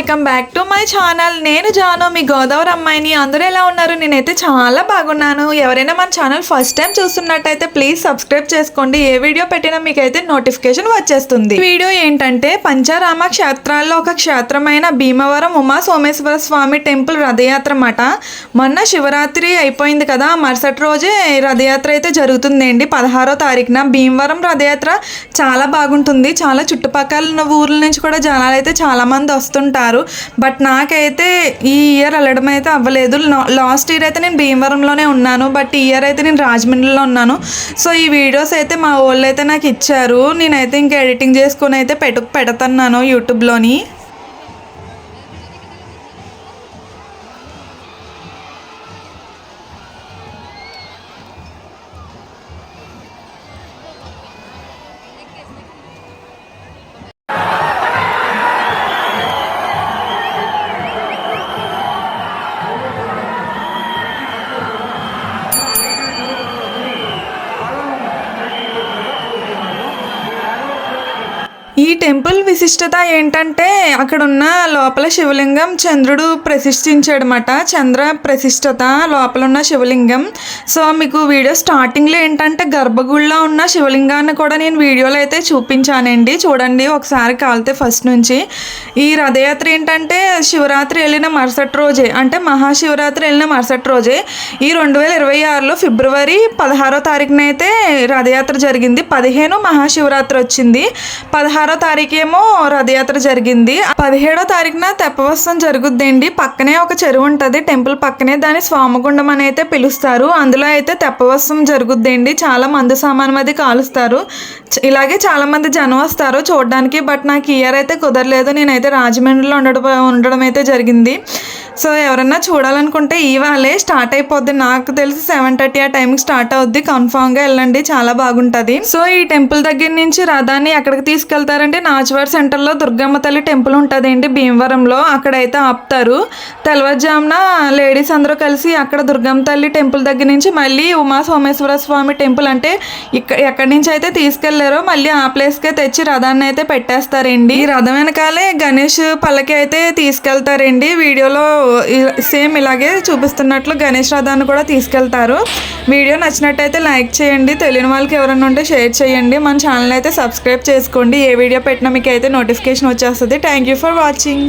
Welcome back to my channel. నేను జాను, మీ గోదావరి అమ్మాయిని. అందరూ ఎలా ఉన్నారు? నేనైతే చాలా బాగున్నాను. ఎవరైనా మన ఛానల్ ఫస్ట్ టైం చూస్తున్నట్టయితే ప్లీజ్ సబ్స్క్రైబ్ చేసుకోండి. ఏ వీడియో పెట్టినా మీకైతే నోటిఫికేషన్ వచ్చేస్తుంది. వీడియో ఏంటంటే పంచారామ క్షేత్రాల్లో ఒక క్షేత్రమైన భీమవరం ఉమా సోమేశ్వర స్వామి టెంపుల్ రథయాత్ర అన్నమాట. మొన్న శివరాత్రి అయిపోయింది కదా, మరుసటి రోజే రథయాత్ర అయితే జరుగుతుందండి 16వ తారీఖున. భీమవరం రథయాత్ర చాలా బాగుంటుంది. చాలా చుట్టుపక్కల ఉన్న ఊర్ల నుంచి కూడా జనాలు అయితే చాలా మంది వస్తుంటారు. బట్ నాకైతే ఈ ఇయర్ వెళ్ళడం అయితే అవ్వలేదు. లాస్ట్ ఇయర్ అయితే నేను భీమవరంలోనే ఉన్నాను, బట్ ఈ ఇయర్ అయితే నేను రాజమండ్రిలో ఉన్నాను. సో ఈ వీడియోస్ అయితే మా వాళ్ళు అయితే నాకు ఇచ్చారు. నేనైతే ఇంకా ఎడిటింగ్ చేసుకుని అయితే పెడుతున్నాను యూట్యూబ్లోని. ఈ టెంపుల్ విశిష్టత ఏంటంటే అక్కడ ఉన్న లోపల శివలింగం చంద్రుడు ప్రతిష్ఠించాడనమాట. చంద్ర ప్రతిష్ఠత లోపల ఉన్న శివలింగం. సో మీకు వీడియో స్టార్టింగ్లో ఏంటంటే గర్భగుడిలో ఉన్న శివలింగాన్ని కూడా నేను వీడియోలో అయితే చూపించానండి, చూడండి ఒకసారి కాలితే ఫస్ట్ నుంచి. ఈ రథయాత్ర ఏంటంటే శివరాత్రి వెళ్ళిన మరుసటి రోజే, అంటే మహాశివరాత్రి వెళ్ళిన మరుసటి రోజే ఈ 2026లో ఫిబ్రవరి 16వ తారీఖున అయితే రథయాత్ర జరిగింది. 15 మహాశివరాత్రి వచ్చింది, 16వ తారీఖు ఏమో రథయాత్ర జరిగింది. 17వ తారీఖున తెప్పవస్తం జరుగుద్దండి. పక్కనే ఒక చెరువు ఉంటుంది టెంపుల్ పక్కనే, దాన్ని స్వామగుండం అని అయితే పిలుస్తారు. అందులో అయితే తెప్పవస్తం జరుగుద్దండి. చాలా మందు సామాను అది కాలుస్తారు. ఇలాగే చాలా మంది జనం వస్తారు చూడడానికి. బట్ నాకు ఇయర్ అయితే కుదరలేదు. నేనైతే రాజమండ్రిలో ఉండడం అయితే జరిగింది. సో ఎవరన్నా చూడాలనుకుంటే ఇవాళే స్టార్ట్ అయిపోద్ది. నాకు తెలిసి 7:30 ఆ టైంకి స్టార్ట్ అవుద్ది. కన్ఫామ్గా వెళ్ళండి, చాలా బాగుంటుంది. సో ఈ టెంపుల్ దగ్గర నుంచి రథాన్ని ఎక్కడికి తీసుకెళ్తారంటే నాచువార్ సెంటర్లో దుర్గమ్మ తల్లి టెంపుల్ ఉంటుందండి భీమవరంలో, అక్కడైతే ఆపుతారు. తెల్లవారుజామున లేడీస్ అందరూ కలిసి అక్కడ దుర్గమ్మ తల్లి టెంపుల్ దగ్గర నుంచి మళ్ళీ ఉమా సోమేశ్వర స్వామి టెంపుల్, అంటే ఎక్కడి నుంచి అయితే తీసుకెళ్లారో మళ్ళీ ఆ ప్లేస్కే తెచ్చి రథాన్ని అయితే పెట్టేస్తారండి. ఈ రథం వెనకాలే గణేష్ పల్లకి అయితే తీసుకెళ్తారండి. వీడియోలో సేమ్ ఇలాగే చూపిస్తున్నట్లు గణేష్ రథాన్ని కూడా తీసుకెళ్తారు. వీడియో నచ్చినట్టయితే లైక్ చేయండి, తెలియని వాళ్ళకి ఎవరైనా ఉంటే షేర్ చేయండి. మన ఛానల్ అయితే సబ్స్క్రైబ్ చేసుకోండి. ఏ వీడియో పెట్టినా మీకు అయితే నోటిఫికేషన్ వచ్చేస్తుంది. Thank you for watching.